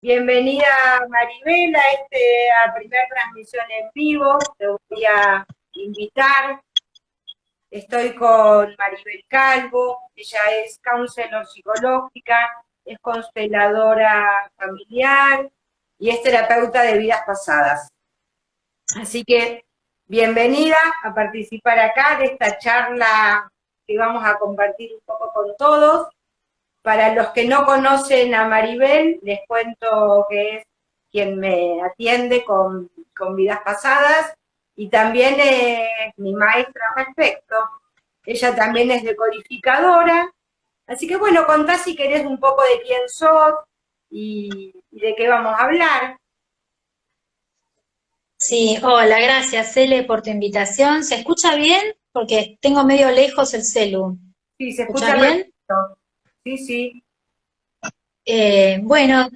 Bienvenida Maribel a a primera transmisión en vivo. Te voy a invitar. Estoy con Maribel Calvo. Ella es counselor psicológica, es consteladora familiar y es terapeuta de vidas pasadas. Así que bienvenida a participar acá de esta charla que vamos a compartir un poco con todos. Para los que no conocen a Maribel, les cuento que es quien me atiende con vidas pasadas y también es mi maestra al respecto. Ella también es decodificadora. Así que bueno, contá si querés un poco de quién sos y de qué vamos a hablar. Sí, hola, gracias, Cele, por tu invitación. ¿Se escucha bien? Porque tengo medio lejos el celu. Sí, se ¿Escuchas escucha bien? perfecto. Sí, sí. Bueno,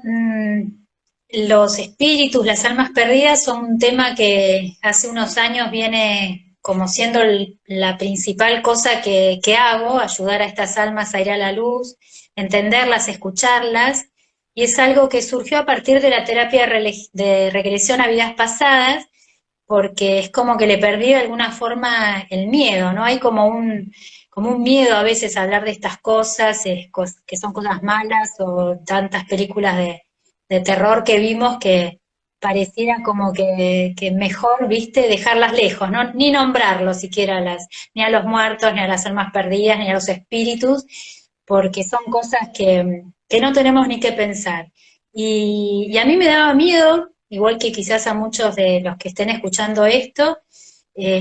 los espíritus, las almas perdidas son un tema que hace unos años viene como siendo la principal cosa que hago, ayudar a estas almas a ir a la luz, entenderlas, escucharlas, y es algo que surgió a partir de la terapia de regresión a vidas pasadas, porque es como que le perdí de alguna forma el miedo, ¿no? Hay como un miedo a veces a hablar de estas cosas, que son cosas malas, o tantas películas de terror que vimos que pareciera como que mejor, viste, dejarlas lejos, ¿no? Ni nombrarlos siquiera ni a los muertos, ni a las almas perdidas, ni a los espíritus, porque son cosas que no tenemos ni que pensar. Y a mí me daba miedo, igual que quizás a muchos de los que estén escuchando esto,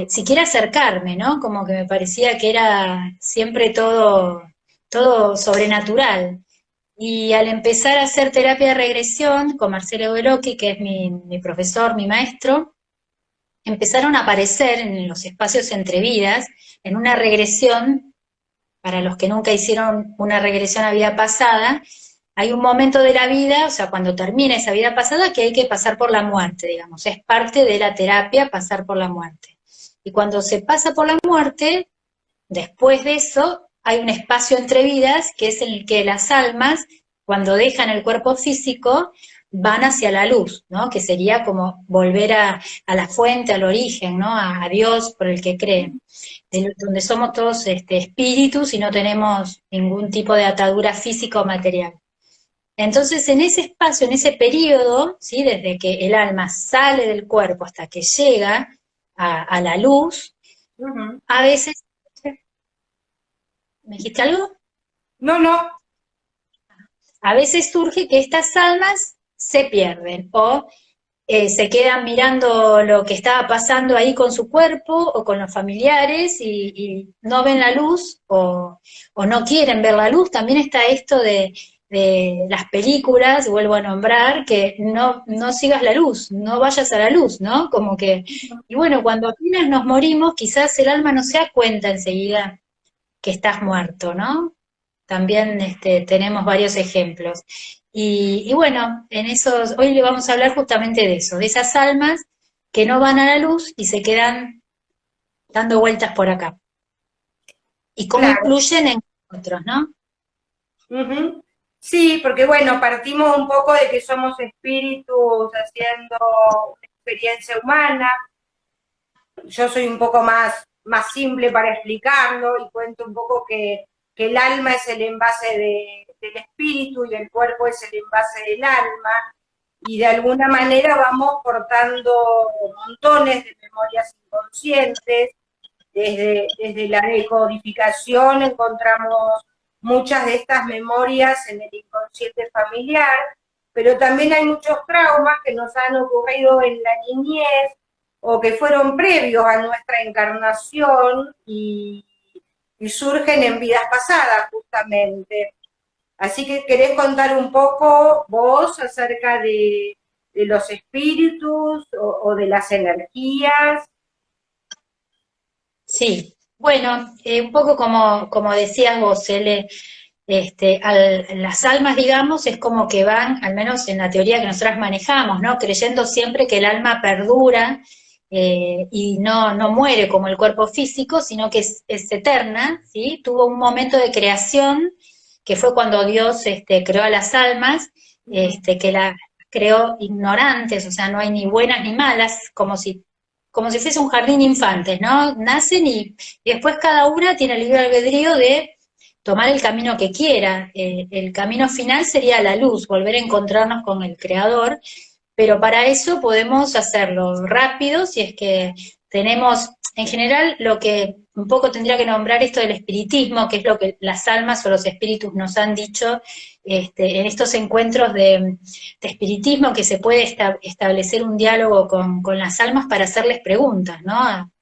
siquiera acercarme, ¿no? Como que me parecía que era siempre todo sobrenatural. Y al empezar a hacer terapia de regresión con Marcelo Beloki, que es mi profesor, mi maestro, empezaron a aparecer en los espacios entre vidas, en una regresión, para los que nunca hicieron una regresión a vida pasada, hay un momento de la vida, o sea, cuando termina esa vida pasada, que hay que pasar por la muerte, digamos, es parte de la terapia pasar por la muerte. Y cuando se pasa por la muerte, después de eso, hay un espacio entre vidas, que es el que las almas, cuando dejan el cuerpo físico, van hacia la luz, ¿no? Que sería como volver a la fuente, al origen, ¿no? A Dios por el que creen, donde somos todos espíritus y no tenemos ningún tipo de atadura física o material. Entonces, en ese espacio, en ese periodo, ¿sí? Desde que el alma sale del cuerpo hasta que llega a la luz, Ujú. a veces, ¿me dijiste algo? No, no. A veces surge que estas almas se pierden o se quedan mirando lo que estaba pasando ahí con su cuerpo o con los familiares y no ven la luz o no quieren ver la luz. También está esto de las películas, vuelvo a nombrar, que no sigas la luz, no vayas a la luz, ¿no? Como que, y bueno, cuando apenas nos morimos, quizás el alma no se da cuenta enseguida que estás muerto, ¿no? También tenemos varios ejemplos. Y bueno, en esos, hoy le vamos a hablar justamente de eso, de esas almas que no van a la luz y se quedan dando vueltas por acá. Y cómo Claro. influyen en otros, ¿no? Ujú. Sí, porque bueno, partimos un poco de que somos espíritus haciendo una experiencia humana. Yo soy un poco más simple para explicarlo y cuento un poco que el alma es el envase del espíritu y el cuerpo es el envase del alma. Y de alguna manera vamos portando montones de memorias inconscientes. Desde la decodificación encontramos muchas de estas memorias en el inconsciente familiar, pero también hay muchos traumas que nos han ocurrido en la niñez o que fueron previos a nuestra encarnación y surgen en vidas pasadas justamente. Así que querés contar un poco vos acerca de los espíritus o de las energías. Sí, bueno, un poco como decías vos, Ele, las almas, digamos, es como que van, al menos en la teoría que nosotras manejamos, ¿no? Creyendo siempre que el alma perdura y no muere como el cuerpo físico, sino que es eterna, ¿sí? Tuvo un momento de creación, que fue cuando Dios creó a las almas, que creó ignorantes, o sea, no hay ni buenas ni malas, como si fuese un jardín de infantes, ¿no? Nacen y después cada una tiene el libre albedrío de tomar el camino que quiera. El camino final sería la luz, volver a encontrarnos con el Creador, pero para eso podemos hacerlo rápido, si es que tenemos, en general, lo que un poco tendría que nombrar esto del espiritismo, que es lo que las almas o los espíritus nos han dicho en estos encuentros de espiritismo, que se puede establecer un diálogo con las almas para hacerles preguntas, ¿no?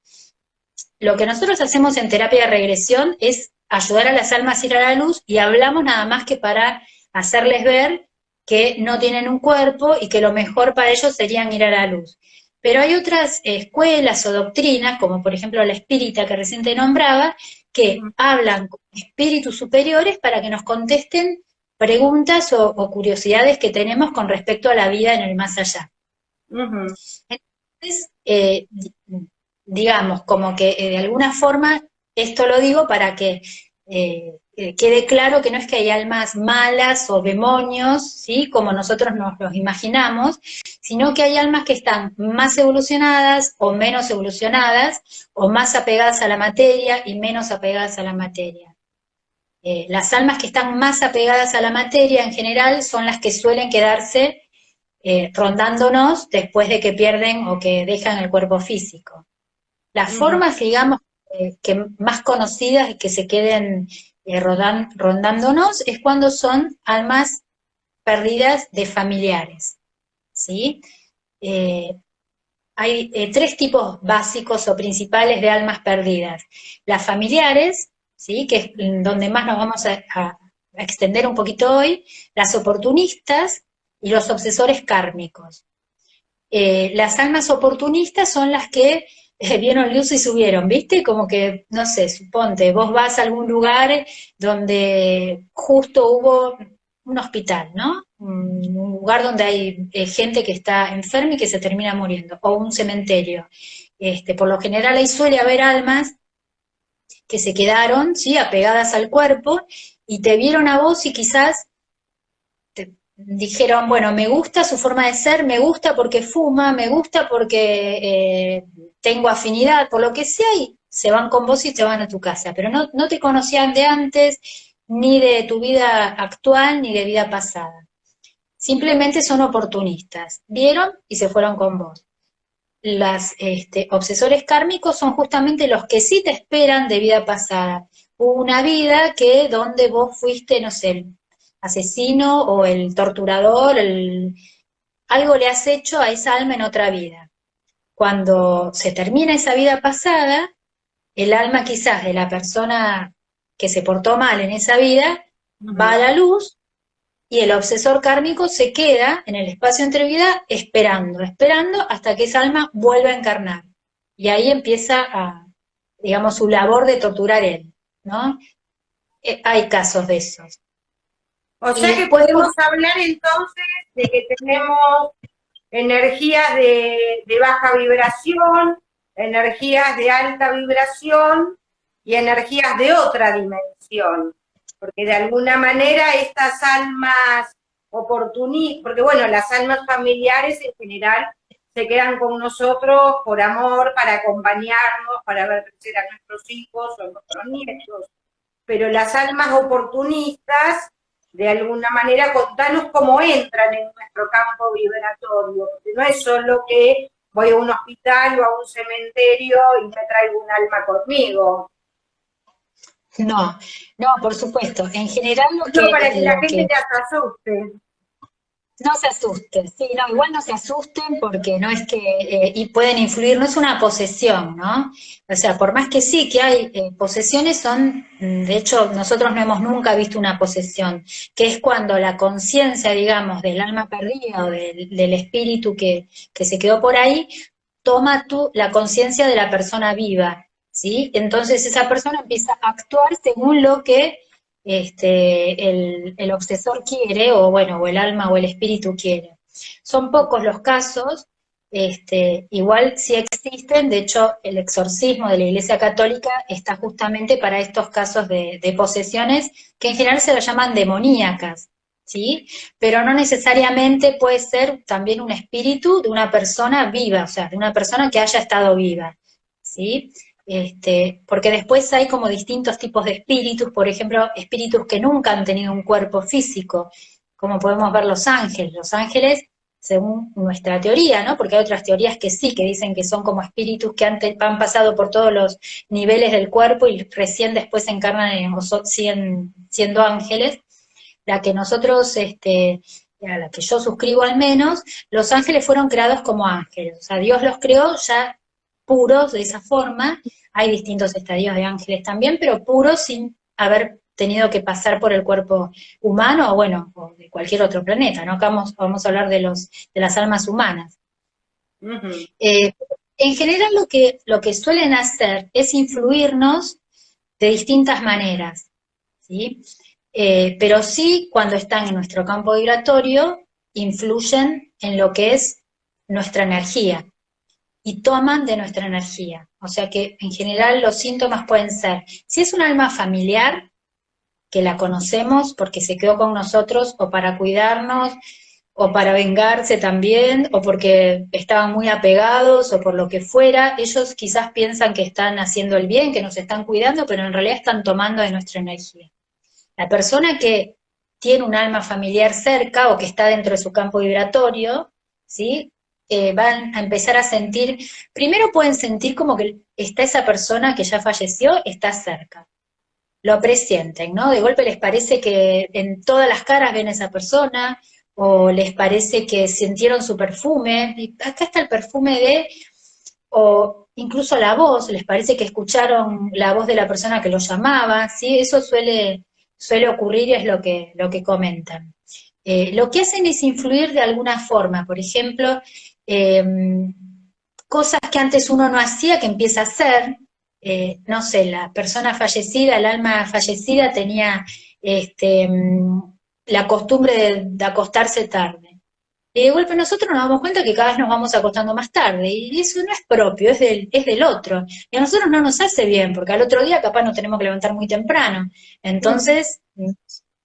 Lo que nosotros hacemos en terapia de regresión es ayudar a las almas a ir a la luz y hablamos nada más que para hacerles ver que no tienen un cuerpo y que lo mejor para ellos sería ir a la luz. Pero hay otras escuelas o doctrinas, como por ejemplo la espírita que recién te nombraba, que hablan con espíritus superiores para que nos contesten preguntas o curiosidades que tenemos con respecto a la vida en el más allá. Ujú. Entonces, digamos, como que de alguna forma, esto lo digo para que quede claro que no es que hay almas malas o demonios, ¿sí? Como nosotros nos los imaginamos, sino que hay almas que están más evolucionadas o menos evolucionadas, o más apegadas a la materia y menos apegadas a la materia. Las almas que están más apegadas a la materia en general son las que suelen quedarse rondándonos después de que pierden o que dejan el cuerpo físico. Las formas, digamos, que más conocidas y que se queden rondándonos es cuando son almas perdidas de familiares, ¿sí? Hay tres tipos básicos o principales de almas perdidas. Las familiares, ¿sí? Que es donde más nos vamos a extender un poquito hoy, las oportunistas y los obsesores kármicos. Las almas oportunistas son las que vieron luz y subieron, ¿viste? Como que, no sé, suponte, vos vas a algún lugar donde justo hubo un hospital, ¿no? Un lugar donde hay gente que está enferma y que se termina muriendo, o un cementerio. Por lo general ahí suele haber almas que se quedaron, ¿sí? Apegadas al cuerpo y te vieron a vos y quizás dijeron, bueno, me gusta su forma de ser, me gusta porque fuma, me gusta porque tengo afinidad, por lo que sea, y se van con vos y te van a tu casa, pero no te conocían de antes, ni de tu vida actual, ni de vida pasada. Simplemente son oportunistas. Vieron y se fueron con vos. Las obsesores kármicos son justamente los que sí te esperan de vida pasada. Hubo una vida que donde vos fuiste, no sé, el asesino o el torturador, algo le has hecho a esa alma en otra vida. Cuando se termina esa vida pasada, el alma quizás de la persona que se portó mal en esa vida va a la luz y el obsesor kármico se queda en el espacio entre vida esperando hasta que esa alma vuelva a encarnar. Y ahí empieza digamos, su labor de torturar él, ¿no? Hay casos de esos. O Y sea que después, podemos hablar entonces de que tenemos energías de baja vibración, energías de alta vibración y energías de otra dimensión. Porque de alguna manera estas almas oportunistas, porque bueno, las almas familiares en general se quedan con nosotros por amor, para acompañarnos, para ver crecer a nuestros hijos o a nuestros nietos. Pero las almas oportunistas, de alguna manera, contanos cómo entran en nuestro campo vibratorio, porque no es solo que voy a un hospital o a un cementerio y me traigo un alma conmigo. no, no, por supuesto. En general No, para que la gente ya se asuste. no se asusten, sí, no, igual no se asusten porque no es que, y pueden influir, no es una posesión, ¿no? O sea, por más que sí, que hay posesiones, son, de hecho, nosotros no hemos nunca visto una posesión, que es cuando la conciencia, digamos, del alma perdida o del espíritu que se quedó por ahí, toma la conciencia de la persona viva, ¿sí? Entonces esa persona empieza a actuar según lo que el obsesor quiere, o bueno, o el alma o el espíritu quiere. Son pocos los casos, igual sí existen, de hecho el exorcismo de la Iglesia Católica está justamente para estos casos de posesiones, que en general se las llaman demoníacas, ¿sí? Pero no necesariamente puede ser también un espíritu de una persona viva, o sea, de una persona que haya estado viva, ¿sí? Porque después hay como distintos tipos de espíritus, por ejemplo, espíritus que nunca han tenido un cuerpo físico, como podemos ver los ángeles. Los ángeles, según nuestra teoría, ¿no? Porque hay otras teorías que sí, que dicen que son como espíritus que han pasado por todos los niveles del cuerpo y recién después se encarnan o siguen siendo ángeles. La que nosotros, a la que yo suscribo al menos, los ángeles fueron creados como ángeles, o sea, Dios los creó ya puros de esa forma. Hay distintos estadios de ángeles también, pero puros sin haber tenido que pasar por el cuerpo humano o bueno, o de cualquier otro planeta, ¿no? Acá vamos a hablar de las almas humanas. Ujú. En general lo que suelen hacer es influirnos de distintas maneras, ¿sí? Pero sí, cuando están en nuestro campo vibratorio, influyen en lo que es nuestra energía y toman de nuestra energía. O sea que en general los síntomas pueden ser, si es un alma familiar, que la conocemos porque se quedó con nosotros o para cuidarnos, o para vengarse también, o porque estaban muy apegados, o por lo que fuera, ellos quizás piensan que están haciendo el bien, que nos están cuidando, pero en realidad están tomando de nuestra energía. La persona que tiene un alma familiar cerca o que está dentro de su campo vibratorio, ¿sí? Van a empezar a sentir, primero pueden sentir como que está esa persona que ya falleció, está cerca. Lo presienten, ¿no? De golpe les parece que en todas las caras ven a esa persona, o les parece que sintieron su perfume, y acá está el perfume de, o incluso la voz, les parece que escucharon la voz de la persona que los llamaba, ¿sí? Eso suele ocurrir y es lo que comentan. Lo que hacen es influir de alguna forma, por ejemplo, eh, cosas que antes uno no hacía que empieza a hacer, no sé, la persona fallecida, el alma fallecida tenía este, la costumbre de acostarse tarde. Y de golpe nosotros nos damos cuenta que cada vez nos vamos acostando más tarde, y eso no es propio, es del otro. Y a nosotros no nos hace bien, porque al otro día capaz nos tenemos que levantar muy temprano. Entonces,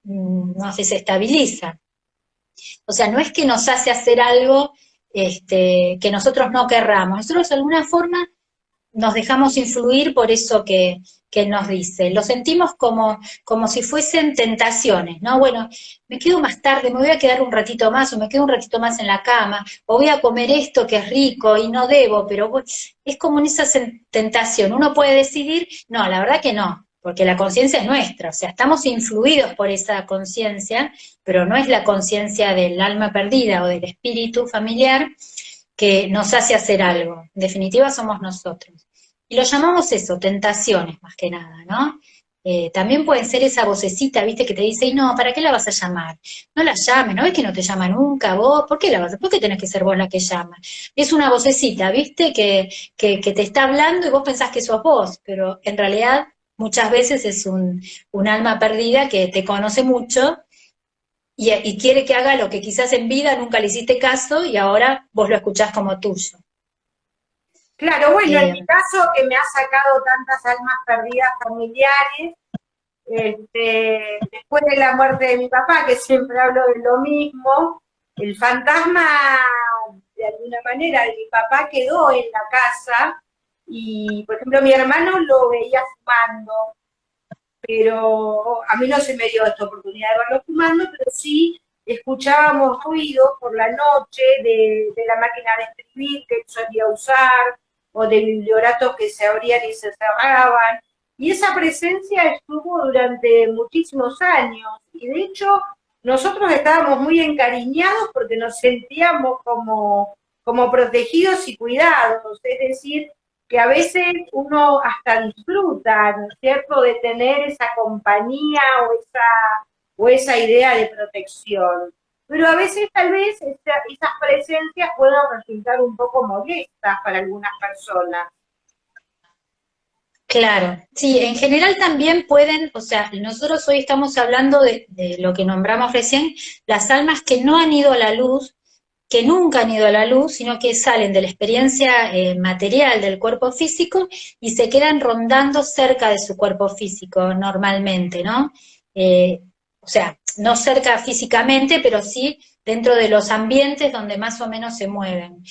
nos desestabiliza. O sea, no es que nos hace hacer algo que nosotros no querramos. Nosotros de alguna forma nos dejamos influir por eso que él nos dice. Lo sentimos como si fuesen tentaciones, ¿no? Bueno, me quedo más tarde, me voy a quedar un ratito más, o me quedo un ratito más en la cama, o voy a comer esto que es rico y no debo, pero es como en esa tentación. Uno puede decidir, no, la verdad que no, porque la conciencia es nuestra, o sea, estamos influidos por esa conciencia, pero no es la conciencia del alma perdida o del espíritu familiar que nos hace hacer algo. En definitiva somos nosotros. Y lo llamamos eso, tentaciones más que nada, ¿no? También puede ser esa vocecita, viste, que te dice, y no, ¿para qué la vas a llamar? No la llames, ¿no ves que no te llama nunca vos? ¿Por qué por qué tenés que ser vos la que llama? Es una vocecita, viste, que te está hablando y vos pensás que sos vos, pero en realidad muchas veces es un alma perdida que te conoce mucho y quiere que haga lo que quizás en vida nunca le hiciste caso y ahora vos lo escuchás como tuyo. Claro, bueno, en Eh, mi caso que me ha sacado tantas almas perdidas familiares, después de la muerte de mi papá, que siempre hablo de lo mismo, el fantasma de alguna manera de mi papá quedó en la casa y, por ejemplo, mi hermano lo veía fumando, pero a mí no se me dio esta oportunidad de verlo fumando, pero sí escuchábamos ruidos por la noche de la máquina de escribir que él solía usar, o de biblioratos que se abrían y se cerraban, y esa presencia estuvo durante muchísimos años, y de hecho nosotros estábamos muy encariñados porque nos sentíamos como protegidos y cuidados, es decir, que a veces uno hasta disfruta, ¿no es cierto?, de tener esa compañía o esa idea de protección. Pero a veces tal vez esas presencias puedan resultar un poco molestas para algunas personas. claro, sí, en general también pueden, o sea, nosotros hoy estamos hablando de lo que nombramos recién, las almas que no han ido a la luz, que nunca han ido a la luz, sino que salen de la experiencia material del cuerpo físico y se quedan rondando cerca de su cuerpo físico normalmente, ¿no? O sea, no cerca físicamente, pero sí dentro de los ambientes donde más o menos se mueven.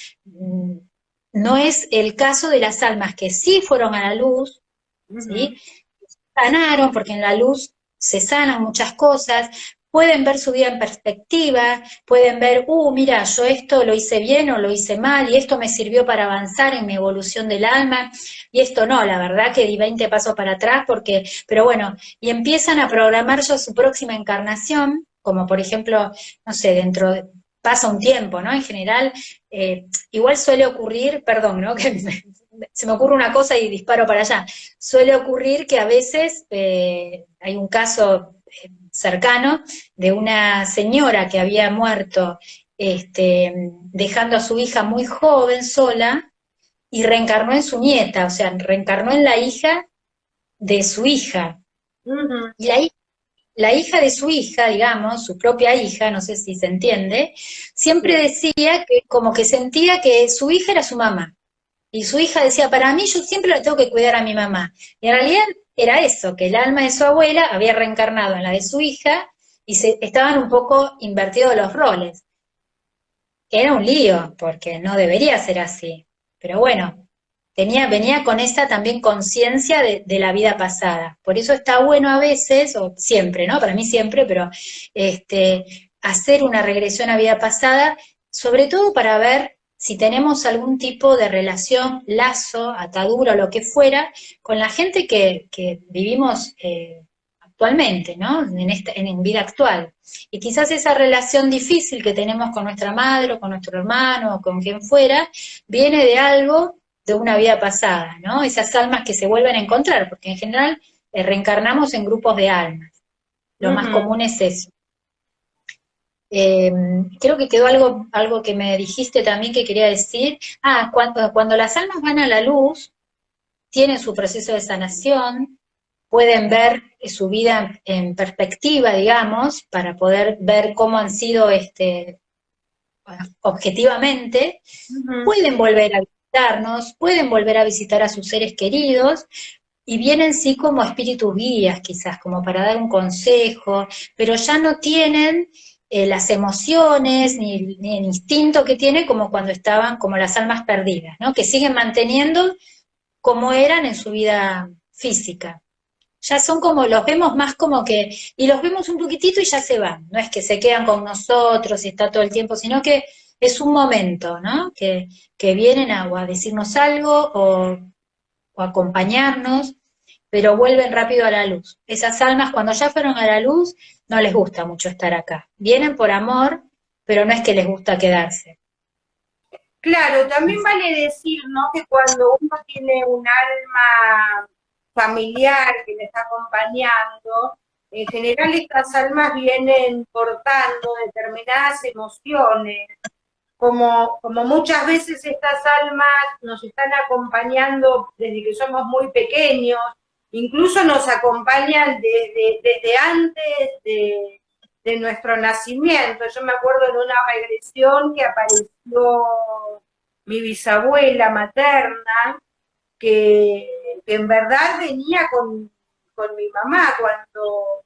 No es el caso de las almas que sí fueron a la luz, ¿sí? Sanaron, porque en la luz se sanan muchas cosas, pueden ver su vida en perspectiva, pueden ver, mira, yo esto lo hice bien o lo hice mal, y esto me sirvió para avanzar en mi evolución del alma, y esto no, la verdad que di 20 pasos para atrás, pero bueno, y empiezan a programar ya su próxima encarnación, como por ejemplo, no sé, pasa un tiempo, ¿no? En general, igual suele ocurrir, perdón, ¿no? Que se me ocurre una cosa y disparo para allá. Suele ocurrir que a veces hay un caso cercano de una señora que había muerto dejando a su hija muy joven sola y reencarnó en su nieta, o sea, reencarnó en la hija de su hija. Y la hija de su hija, digamos, su propia hija, no sé si se entiende, siempre decía que como que sentía que su hija era su mamá. Y su hija decía, para mí yo siempre le tengo que cuidar a mi mamá. Y en realidad era eso, que el alma de su abuela había reencarnado en la de su hija y estaban un poco invertidos los roles. Era un lío, porque no debería ser así. Pero bueno, venía con esa también conciencia de la vida pasada. Por eso está bueno a veces, o siempre, ¿no? Para mí siempre, pero hacer una regresión a vida pasada, sobre todo para ver si tenemos algún tipo de relación, lazo, atadura o lo que fuera, con la gente que vivimos actualmente, ¿no? En vida actual. Y quizás esa relación difícil que tenemos con nuestra madre o con nuestro hermano o con quien fuera, viene de algo de una vida pasada, ¿no? Esas almas que se vuelven a encontrar, porque en general reencarnamos en grupos de almas. Lo más común es eso. Creo que quedó algo que me dijiste también que quería decir. Cuando las almas van a la luz, tienen su proceso de sanación, pueden ver su vida en perspectiva, digamos, para poder ver cómo han sido objetivamente, pueden volver a visitarnos, pueden volver a visitar a sus seres queridos, y vienen sí como espíritus guías, quizás, como para dar un consejo, pero ya no tienen las emociones ni el instinto que tienen como cuando estaban como las almas perdidas, ¿no? Que siguen manteniendo como eran en su vida física. Ya son como, los vemos más como que, y los vemos un poquitito y ya se van, no es que se quedan con nosotros y está todo el tiempo, sino que es un momento, ¿no? Que vienen a decirnos algo o acompañarnos, pero vuelven rápido a la luz. Esas almas cuando ya fueron a la luz no les gusta mucho estar acá. Vienen por amor, pero no es que les gusta quedarse. Claro, también vale decir, ¿no? Que cuando uno tiene un alma familiar que le está acompañando, en general estas almas vienen portando determinadas emociones, como muchas veces estas almas nos están acompañando desde que somos muy pequeños, incluso nos acompañan desde antes de nuestro nacimiento. Yo me acuerdo en una regresión que apareció mi bisabuela materna, que en verdad venía con mi mamá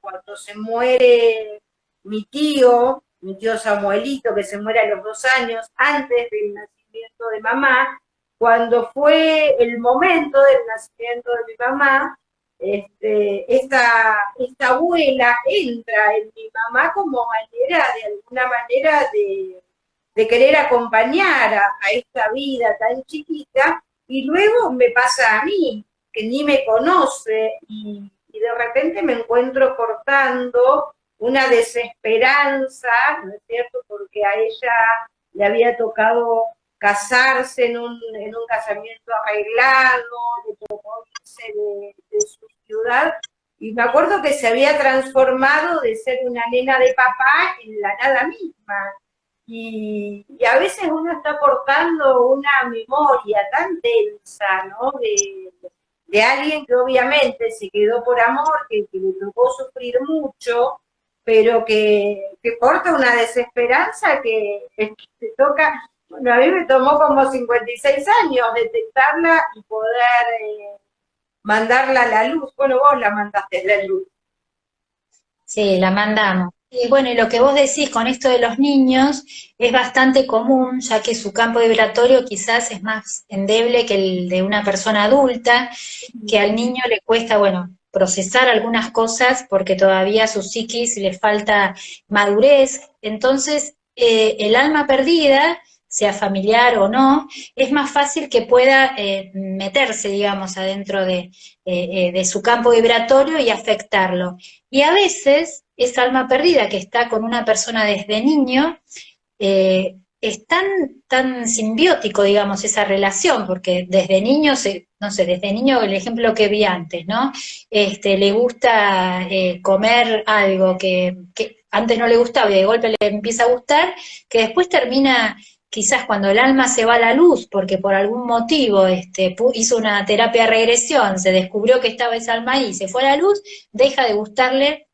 cuando se muere mi tío Samuelito, que se muere a los 2 años, antes del nacimiento de mamá. Cuando fue el momento del nacimiento de mi mamá, esta abuela entra en mi mamá como manera, de alguna manera, de querer acompañar a esta vida tan chiquita, y luego me pasa a mí, que ni me conoce, y de repente me encuentro cortando una desesperanza, ¿no es cierto? Porque a ella le había tocado casarse en un casamiento arreglado, le tocó irse de su ciudad, y me acuerdo que se había transformado de ser una nena de papá en la nada misma. Y a veces uno está portando una memoria tan densa, ¿no? De alguien que obviamente se quedó por amor, que le tocó sufrir mucho, pero que porta una desesperanza que te toca. Bueno, a mí me tomó como 56 años detectarla y poder mandarla a la luz. Bueno, vos la mandaste a la luz. Sí, la mandamos. Y bueno, y lo que vos decís con esto de los niños es bastante común, ya que su campo vibratorio quizás es más endeble que el de una persona adulta, que al niño le cuesta, bueno, procesar algunas cosas porque todavía a su psiquis le falta madurez. Entonces, el alma perdida, sea familiar o no, es más fácil que pueda meterse, digamos, adentro de su campo vibratorio y afectarlo. Y a veces esa alma perdida que está con una persona desde niño, es tan simbiótico, digamos, esa relación, porque desde niño, no sé, desde niño el ejemplo que vi antes, ¿no? Le gusta comer algo que antes no le gustaba y de golpe le empieza a gustar, que después termina, quizás cuando el alma se va a la luz, porque por algún motivo hizo una terapia de regresión, se descubrió que estaba esa alma ahí, se fue a la luz, deja de gustarle,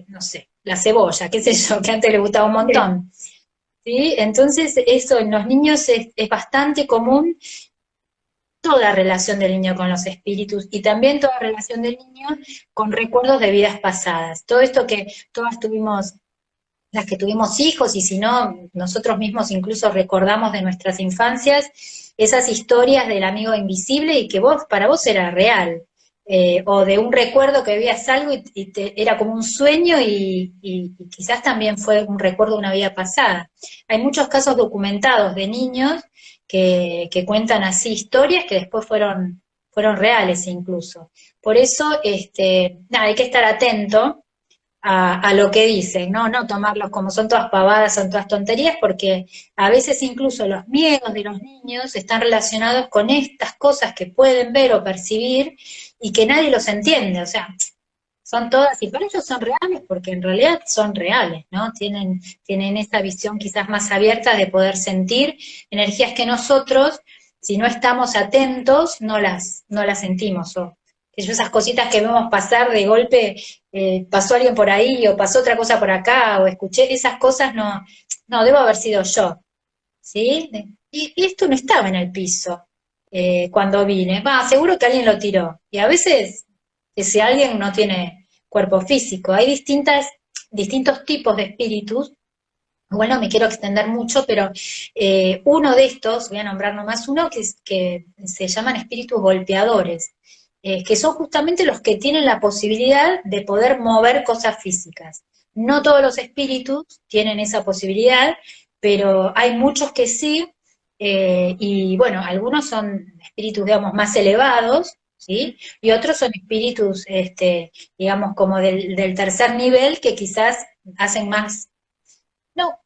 no sé, la cebolla, qué sé yo, que antes le gustaba un montón. ¿Sí? Entonces, eso en los niños es bastante común, toda relación del niño con los espíritus y también toda relación del niño con recuerdos de vidas pasadas. Todo esto que todas tuvimos, las que tuvimos hijos, y si no, nosotros mismos incluso recordamos de nuestras infancias, esas historias del amigo invisible y que para vos era real. O de un recuerdo que veías algo era como un sueño y quizás también fue un recuerdo de una vida pasada. Hay muchos casos documentados de niños que cuentan así historias que después fueron reales incluso. Por eso, nada, hay que estar atento a lo que dicen, ¿no? No tomarlos como son todas pavadas, son todas tonterías, porque a veces incluso los miedos de los niños están relacionados con estas cosas que pueden ver o percibir y que nadie los entiende, o sea, son todas, y para ellos son reales, porque en realidad son reales, ¿no? Tienen esa visión quizás más abierta de poder sentir energías que nosotros, si no estamos atentos, no las sentimos, o esas cositas que vemos pasar de golpe, pasó alguien por ahí, o pasó otra cosa por acá, o escuché, esas cosas no, debo haber sido yo, ¿sí? Y esto no estaba en el piso cuando vine, seguro que alguien lo tiró, y a veces ese alguien no tiene cuerpo físico, hay distintos tipos de espíritus. Bueno, me quiero extender mucho, pero uno de estos, voy a nombrar nomás uno, que se llaman espíritus golpeadores, que son justamente los que tienen la posibilidad de poder mover cosas físicas. No todos los espíritus tienen esa posibilidad, pero hay muchos que sí, y bueno, algunos son espíritus, digamos, más elevados, ¿sí? Y otros son espíritus, digamos, como del tercer nivel, que quizás hacen más, no,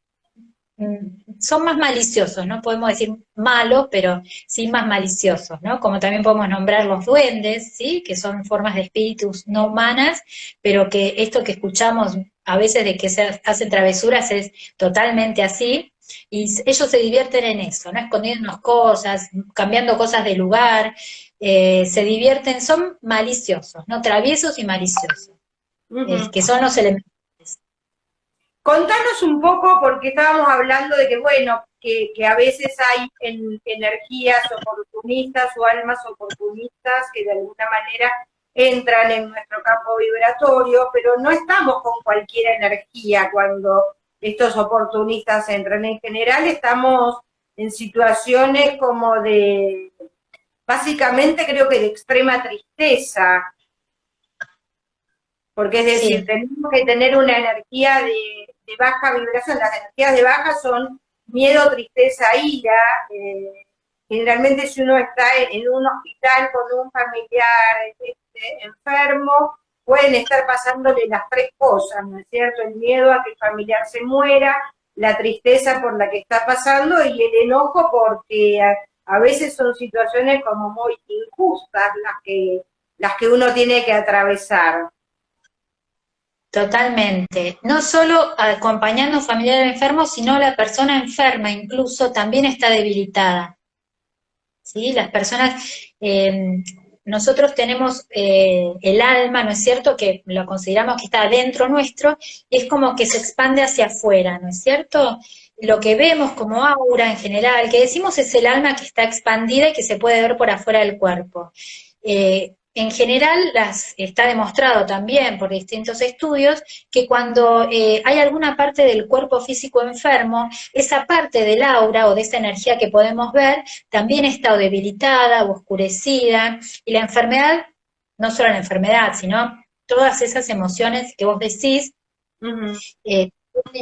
son más maliciosos, no podemos decir malos, pero sí más maliciosos, ¿no? Como también podemos nombrar los duendes, ¿sí? Que son formas de espíritus no humanas, pero que esto que escuchamos a veces de que se hacen travesuras es totalmente así, y ellos se divierten en eso, ¿no? Escondiéndonos cosas, cambiando cosas de lugar, se divierten, son maliciosos, ¿no? Traviesos y maliciosos, que son los elementos. Contanos un poco, porque estábamos hablando de que, bueno, que a veces hay energías oportunistas o almas oportunistas que de alguna manera entran en nuestro campo vibratorio, pero no estamos con cualquier energía cuando estos oportunistas entran. En general estamos en situaciones como de, básicamente creo que de extrema tristeza, porque es decir, Sí. tenemos que tener una energía de baja vibración. Las energías de baja son miedo, tristeza, ira. Generalmente si uno está en un hospital con un familiar enfermo, pueden estar pasándole las tres cosas, ¿no es cierto? El miedo a que el familiar se muera, la tristeza por la que está pasando y el enojo porque a veces son situaciones como muy injustas las que uno tiene que atravesar. Totalmente. No solo acompañando a un familiar enfermo, sino la persona enferma incluso también está debilitada. ¿Sí? Las personas, nosotros tenemos el alma, ¿no es cierto?, que lo consideramos que está dentro nuestro, y es como que se expande hacia afuera, ¿no es cierto? Lo que vemos como aura en general, que decimos es el alma que está expandida y que se puede ver por afuera del cuerpo. en general está demostrado también por distintos estudios que cuando hay alguna parte del cuerpo físico enfermo, esa parte del aura o de esa energía que podemos ver también está o debilitada o oscurecida, y la enfermedad, no solo la enfermedad, sino todas esas emociones que vos decís, eh,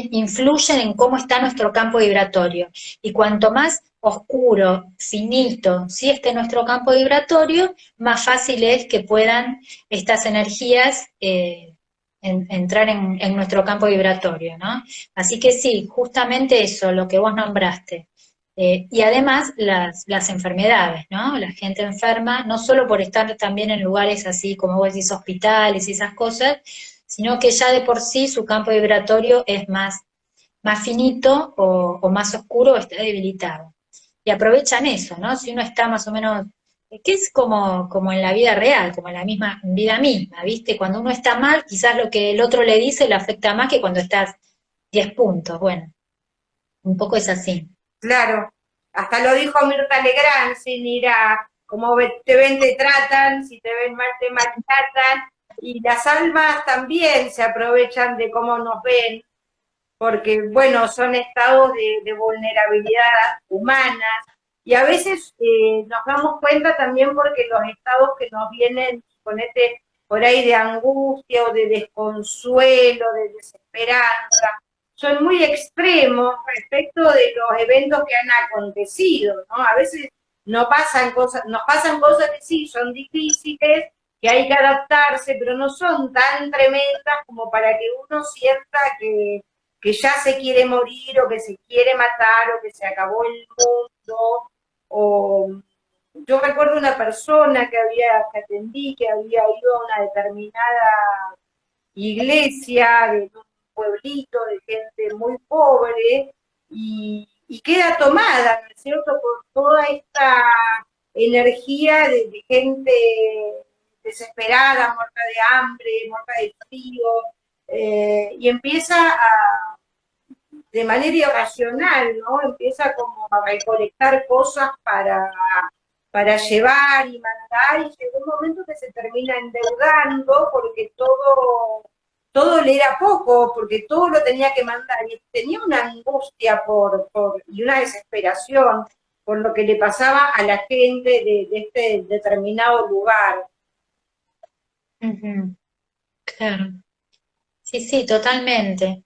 influyen en cómo está nuestro campo vibratorio. Y cuanto más oscuro, finito, si esté nuestro campo vibratorio, más fácil es que puedan estas energías entrar en nuestro campo vibratorio, ¿no? Así que sí, justamente eso, lo que vos nombraste. Y además las enfermedades, ¿no? La gente enferma, no solo por estar también en lugares así como vos decís, hospitales y esas cosas, sino que ya de por sí su campo vibratorio es más finito o más oscuro o está debilitado. Y aprovechan eso, ¿no? Si uno está más o menos, que es como en la vida real, como en la misma vida misma, ¿viste? Cuando uno está mal, quizás lo que el otro le dice le afecta más que cuando estás 10 puntos. Bueno, un poco es así. Claro, hasta lo dijo Mirta Legrand, sin ir a cómo te ven, te tratan, si te ven mal, te maltratan, y las almas también se aprovechan de cómo nos ven, porque, bueno, son estados de vulnerabilidad humanas, y a veces nos damos cuenta también porque los estados que nos vienen, ponete por ahí de angustia o de desconsuelo, de desesperanza, son muy extremos respecto de los eventos que han acontecido, ¿no? A veces nos pasan cosas que sí son difíciles, que hay que adaptarse, pero no son tan tremendas como para que uno sienta que ya se quiere morir o que se quiere matar o que se acabó el mundo. O yo recuerdo una persona que atendí, que había ido a una determinada iglesia de un pueblito de gente muy pobre y queda tomada, ¿no es cierto?, por toda esta energía de gente desesperada, muerta de hambre, muerta de frío, y empieza de manera irracional, ¿no? Empieza como a recolectar cosas para llevar y mandar, y llegó un momento que se termina endeudando porque todo le era poco, porque todo lo tenía que mandar, y tenía una angustia y una desesperación por lo que le pasaba a la gente de este determinado lugar. Ujú, claro. Sí, sí, totalmente.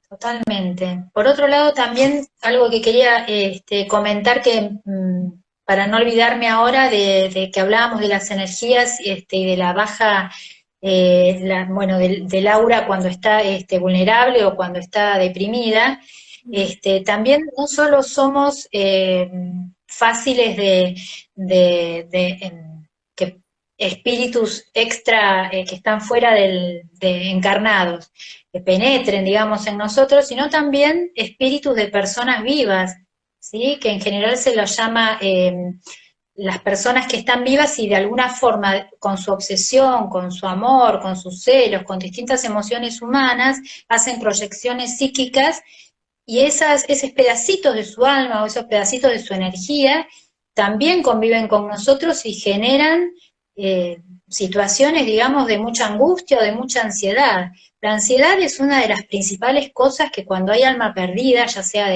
Totalmente. Por otro lado, también algo que quería comentar que para no olvidarme ahora de que hablábamos de las energías y de la baja, bueno, del aura cuando está vulnerable o cuando está deprimida, también no solo somos fáciles que espíritus extra que están fuera de encarnados que penetren, digamos, en nosotros, sino también espíritus de personas vivas, ¿sí? Que en general se los llama las personas que están vivas y de alguna forma, con su obsesión, con su amor, con sus celos, con distintas emociones humanas, hacen proyecciones psíquicas y esos pedacitos de su alma o esos pedacitos de su energía también conviven con nosotros y generan situaciones, digamos, de mucha angustia o de mucha ansiedad. La ansiedad es una de las principales cosas que cuando hay alma perdida, ya sea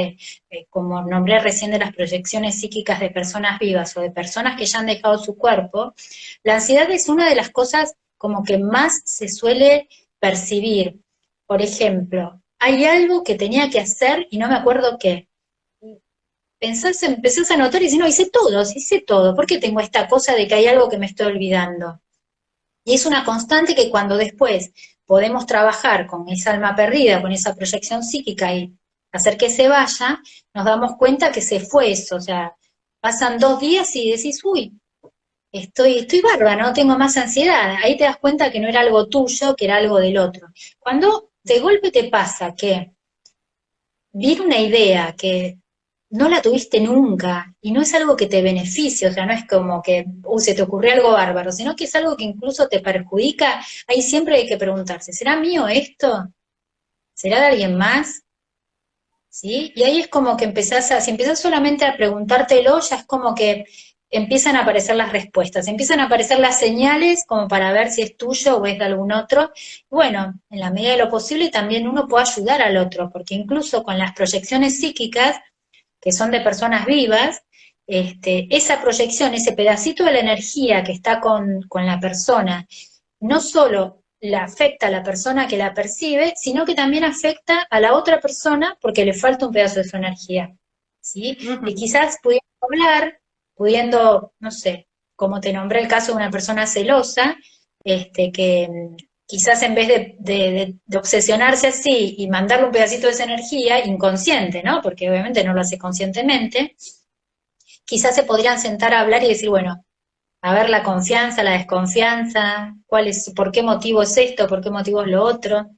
como nombré recién, de las proyecciones psíquicas de personas vivas o de personas que ya han dejado su cuerpo, la ansiedad es una de las cosas como que más se suele percibir. Por ejemplo, hay algo que tenía que hacer y no me acuerdo qué. Empezás a notar y dices, no, hice todo, ¿por qué tengo esta cosa de que hay algo que me estoy olvidando? Y es una constante que cuando después podemos trabajar con esa alma perdida, con esa proyección psíquica y hacer que se vaya, nos damos cuenta que se fue eso, o sea, pasan 2 días y decís, uy, estoy bárbara, no tengo más ansiedad. Ahí te das cuenta que no era algo tuyo, que era algo del otro. Cuando de golpe te pasa que viene una idea que no la tuviste nunca y no es algo que te beneficie, o sea, no es como que se te ocurrió algo bárbaro, sino que es algo que incluso te perjudica, ahí siempre hay que preguntarse, ¿será mío esto? ¿Será de alguien más? ¿Sí? Y ahí es como que si empezás solamente a preguntártelo, ya es como que empiezan a aparecer las respuestas, empiezan a aparecer las señales como para ver si es tuyo o es de algún otro. Bueno, en la medida de lo posible también uno puede ayudar al otro, porque incluso con las proyecciones psíquicas, que son de personas vivas, esa proyección, ese pedacito de la energía que está con la persona, no solo la afecta a la persona que la percibe, sino que también afecta a la otra persona porque le falta un pedazo de su energía, ¿sí? Y quizás pudiendo hablar, pudiendo, no sé, como te nombré el caso de una persona celosa, que quizás en vez de obsesionarse así y mandarle un pedacito de esa energía, inconsciente, ¿no? Porque obviamente no lo hace conscientemente, quizás se podrían sentar a hablar y decir, bueno, a ver la confianza, la desconfianza, por qué motivo es esto, por qué motivo es lo otro.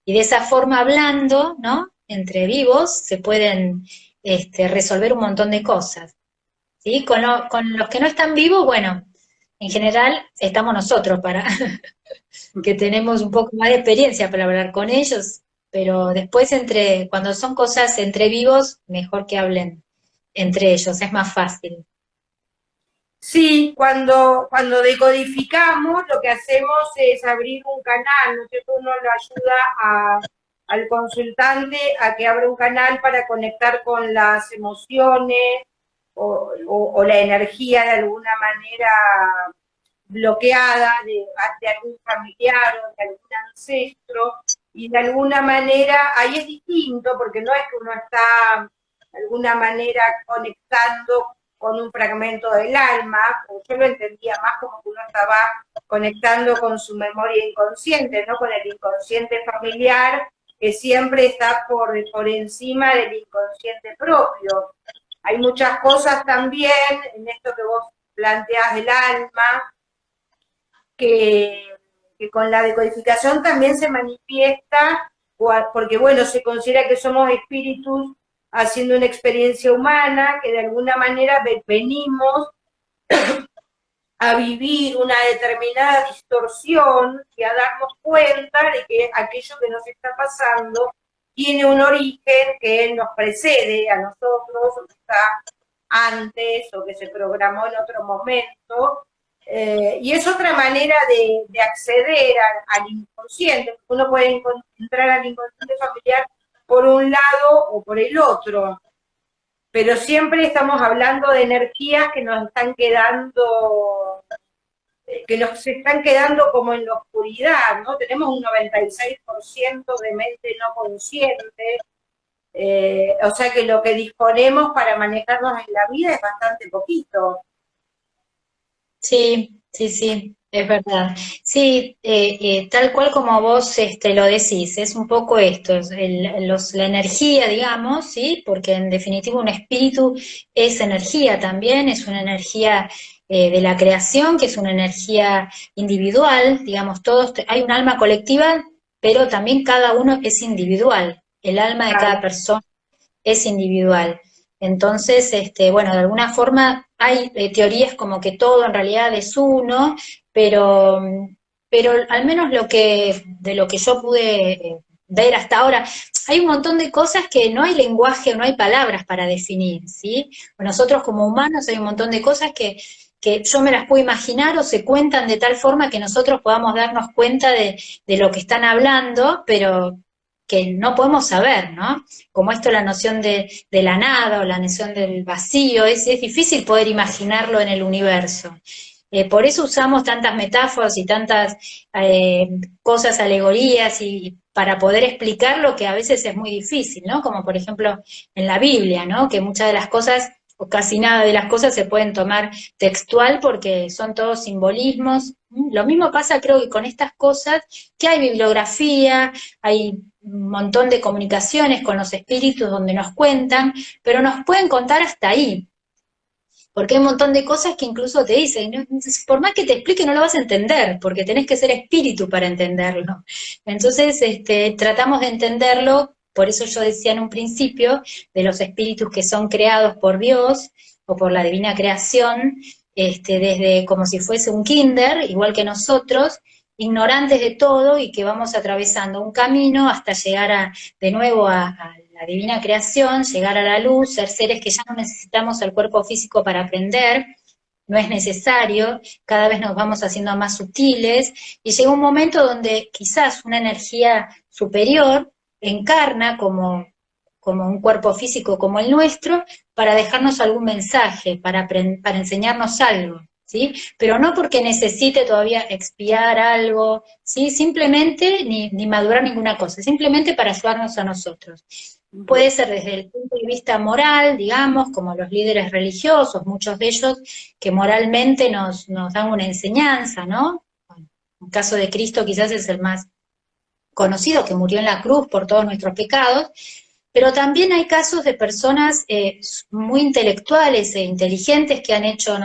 Y de esa forma hablando, ¿no? Entre vivos se pueden resolver un montón de cosas. ¿Sí? Con los que no están vivos, bueno, en general estamos nosotros para que tenemos un poco más de experiencia para hablar con ellos, pero después cuando son cosas entre vivos, mejor que hablen entre ellos, es más fácil. Sí, cuando decodificamos, lo que hacemos es abrir un canal, ¿no es cierto? Uno lo ayuda al consultante a que abra un canal para conectar con las emociones o la energía de alguna manera bloqueada de algún familiar o de algún ancestro, y de alguna manera, ahí es distinto, porque no es que uno está de alguna manera conectando con un fragmento del alma, o yo lo entendía más como que uno estaba conectando con su memoria inconsciente, ¿no? Con el inconsciente familiar, que siempre está por encima del inconsciente propio. Hay muchas cosas también en esto que vos planteás del alma, que, que con la decodificación también se manifiesta, porque bueno, se considera que somos espíritus haciendo una experiencia humana, que de alguna manera venimos a vivir una determinada distorsión y a darnos cuenta de que aquello que nos está pasando tiene un origen que nos precede a nosotros, o que está antes, o que se programó en otro momento. Y es otra manera de acceder al inconsciente. Uno puede entrar al inconsciente familiar por un lado o por el otro, pero siempre estamos hablando de energías que nos están quedando como en la oscuridad, ¿no? Tenemos un 96% de mente no consciente, o sea que lo que disponemos para manejarnos en la vida es bastante poquito. Sí, sí, sí, es verdad. Sí, tal cual como vos lo decís, es un poco esto, la energía, digamos, ¿sí? Porque en definitiva un espíritu es energía también, es una energía de la creación, que es una energía individual, digamos, hay un alma colectiva, pero también cada uno es individual. El alma de cada Claro. persona es individual. Entonces, bueno, de alguna forma hay teorías como que todo en realidad es uno, pero, pero al menos de lo que yo pude ver hasta ahora, hay un montón de cosas que no hay lenguaje o no hay palabras para definir, ¿sí? Nosotros como humanos hay un montón de cosas que yo me las puedo imaginar o se cuentan de tal forma que nosotros podamos darnos cuenta de lo que están hablando, pero que no podemos saber, ¿no? Como esto la noción de la nada o la noción del vacío, es difícil poder imaginarlo en el universo. Por eso usamos tantas metáforas y tantas cosas, alegorías, y para poder explicar lo que a veces es muy difícil, ¿no? Como por ejemplo en la Biblia, ¿no? Que muchas de las cosas, o casi nada de las cosas, se pueden tomar textual porque son todos simbolismos. Lo mismo pasa creo que con estas cosas, que hay bibliografía, hay un montón de comunicaciones con los espíritus donde nos cuentan, pero nos pueden contar hasta ahí, porque hay un montón de cosas que incluso te dicen, ¿no? Por más que te explique no lo vas a entender, porque tenés que ser espíritu para entenderlo. Entonces, tratamos de entenderlo, por eso yo decía en un principio, de los espíritus que son creados por Dios o por la divina creación, desde como si fuese un kinder, igual que nosotros, ignorantes de todo y que vamos atravesando un camino hasta llegar de nuevo a la divina creación, llegar a la luz, ser seres que ya no necesitamos el cuerpo físico para aprender, no es necesario, cada vez nos vamos haciendo más sutiles, y llega un momento donde quizás una energía superior encarna como un cuerpo físico como el nuestro, para dejarnos algún mensaje, para enseñarnos algo, ¿sí? Pero no porque necesite todavía expiar algo, ¿sí? Simplemente, ni madurar ninguna cosa, simplemente para ayudarnos a nosotros. Bien. Puede ser desde el punto de vista moral, digamos, como los líderes religiosos, muchos de ellos que moralmente nos dan una enseñanza, ¿no? Bueno, el caso de Cristo quizás es el más conocido, que murió en la cruz por todos nuestros pecados, pero también hay casos de personas muy intelectuales e inteligentes que han hecho,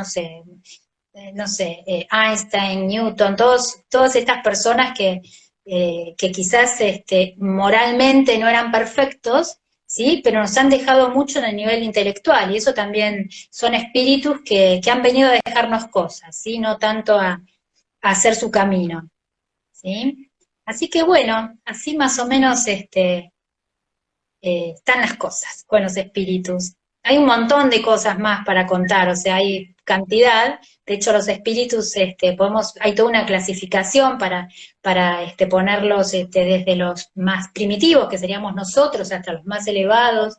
Einstein, Newton, todas estas personas que quizás moralmente no eran perfectos, ¿sí? Pero nos han dejado mucho en el nivel intelectual, y eso también son espíritus que han venido a dejarnos cosas, ¿sí? No tanto a hacer su camino, ¿sí? Así que bueno, así más o menos están las cosas con los espíritus. Hay un montón de cosas más para contar, o sea, hay cantidad. De hecho, los espíritus, hay toda una clasificación para ponerlos desde los más primitivos, que seríamos nosotros, hasta los más elevados.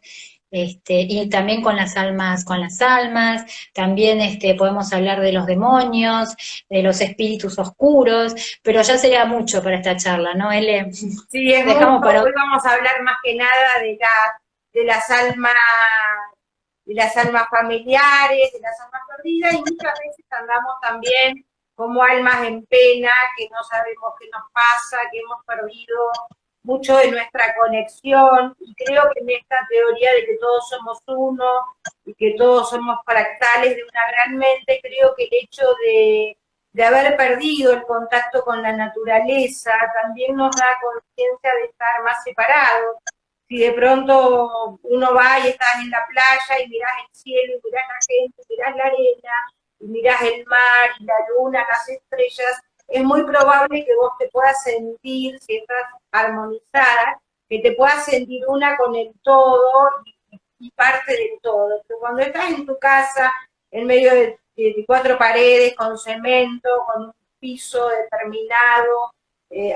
Y también con las almas, también podemos hablar de los demonios, de los espíritus oscuros, pero ya sería mucho para esta charla, ¿no? Sí, es mucho. Dejamos para Hoy vamos a hablar más que nada de las almas, de las almas familiares, de las almas perdidas, y muchas veces andamos también como almas en pena, que no sabemos qué nos pasa, que hemos perdido mucho de nuestra conexión, y creo que en esta teoría de que todos somos uno y que todos somos fractales de una gran mente, creo que el hecho de haber perdido el contacto con la naturaleza también nos da conciencia de estar más separados. Si de pronto uno va y estás en la playa y mirás el cielo, y mirás la gente, y mirás la arena, y mirás el mar y la luna, las estrellas, es muy probable que vos te puedas sentir, si estás armonizada, que te puedas sentir una con el todo y parte del todo. Pero cuando estás en tu casa, en medio de cuatro paredes, con cemento, con un piso determinado,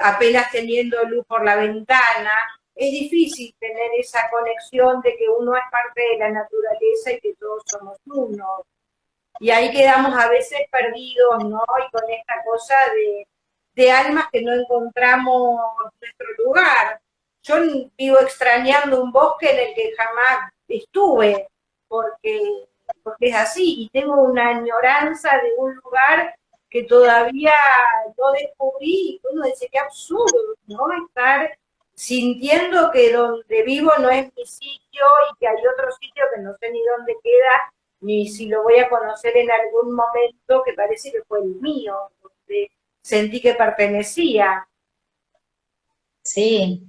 apenas teniendo luz por la ventana, es difícil tener esa conexión de que uno es parte de la naturaleza y que todos somos uno. Y ahí quedamos a veces perdidos, ¿no? Y con esta cosa de almas que no encontramos nuestro lugar. Yo vivo extrañando un bosque en el que jamás estuve, porque, porque es así, y tengo una añoranza de un lugar que todavía no descubrí, y uno dice, qué absurdo, ¿no? Estar sintiendo que donde vivo no es mi sitio y que hay otro sitio que no sé ni dónde queda, ni si lo voy a conocer en algún momento, que parece que fue el mío, donde sentí que pertenecía. Sí,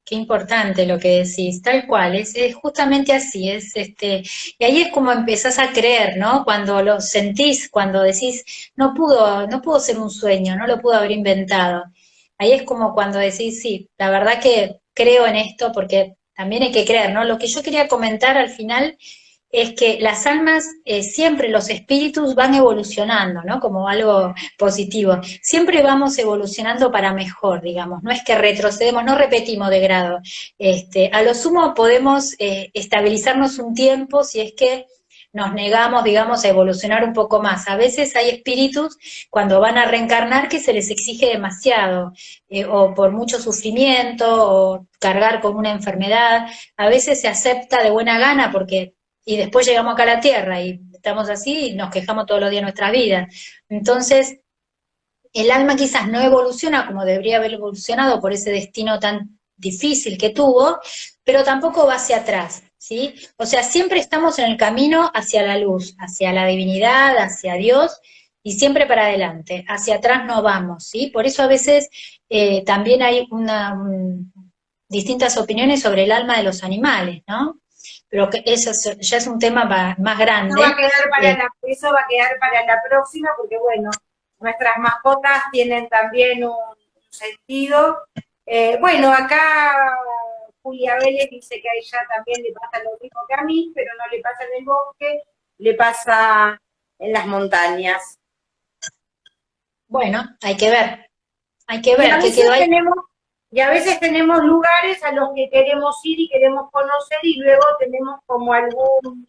qué importante lo que decís, tal cual, es justamente así, y ahí es como empezás a creer, ¿no? Cuando lo sentís, cuando decís, no pudo ser un sueño, no lo pudo haber inventado. Ahí es como cuando decís, sí, la verdad que creo en esto, porque también hay que creer, ¿no? Lo que yo quería comentar al final es que las almas, siempre los espíritus van evolucionando, ¿no? Como algo positivo. Siempre vamos evolucionando para mejor, digamos. No es que retrocedemos, no repetimos de grado. A lo sumo podemos estabilizarnos un tiempo si es que nos negamos, digamos, a evolucionar un poco más. A veces hay espíritus cuando van a reencarnar que se les exige demasiado, o por mucho sufrimiento, o cargar con una enfermedad. A veces se acepta de buena gana porque y después llegamos acá a la Tierra y estamos así y nos quejamos todos los días de nuestra vida. Entonces, el alma quizás no evoluciona como debería haber evolucionado por ese destino tan difícil que tuvo, pero tampoco va hacia atrás, ¿sí? O sea, siempre estamos en el camino hacia la luz, hacia la divinidad, hacia Dios, y siempre para adelante, hacia atrás no vamos, ¿sí? Por eso a veces también hay distintas opiniones sobre el alma de los animales, ¿no? Pero que eso ya es un tema más Eso va a grande. quedar eso va a quedar para la próxima, porque bueno, nuestras mascotas tienen también un sentido. Bueno, acá Julia Vélez dice que a ella también le pasa lo mismo que a mí, pero no le pasa en el bosque, le pasa en las montañas. Bueno, hay que ver Y a qué veces quedó ahí. y a veces tenemos lugares a los que queremos ir y queremos conocer y luego tenemos como algún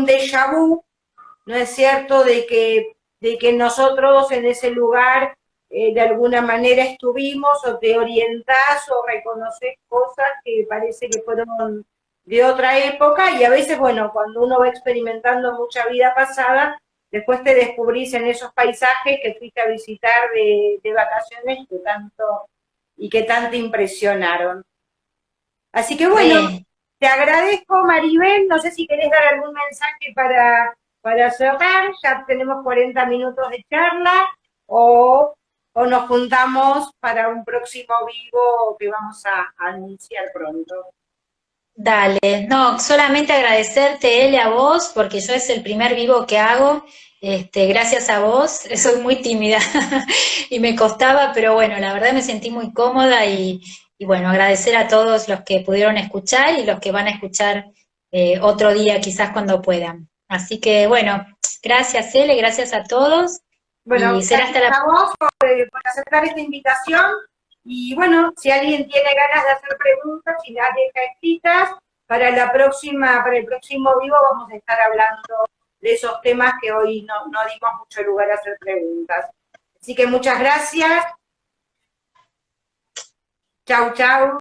déjà vu, ¿no es cierto?, de que nosotros en ese lugar de alguna manera estuvimos o te orientás o reconoces cosas que parece que fueron de otra época y a veces, bueno, cuando uno va experimentando mucha vida pasada, después te descubrís en esos paisajes que fuiste a visitar de vacaciones y que tanto impresionaron. Así que bueno, Re. te agradezco, Maribel. No sé si querés dar algún mensaje para cerrar. Ya tenemos 40 minutos de charla o nos juntamos para un próximo vivo que vamos a anunciar pronto. Dale, no, solamente agradecerte, Ele, a vos, porque yo es el primer vivo que hago, gracias a vos, soy muy tímida y me costaba, pero bueno, la verdad me sentí muy cómoda y bueno, agradecer a todos los que pudieron escuchar y los que van a escuchar otro día quizás cuando puedan. Así que bueno, gracias, Ele, gracias a todos y Bueno, será hasta gracias la... a vos por aceptar esta invitación. Y bueno, si alguien tiene ganas de hacer preguntas y las deja escritas, para el próximo vivo vamos a estar hablando de esos temas que hoy no dimos mucho lugar a hacer preguntas. Así que muchas gracias. Chau, chau.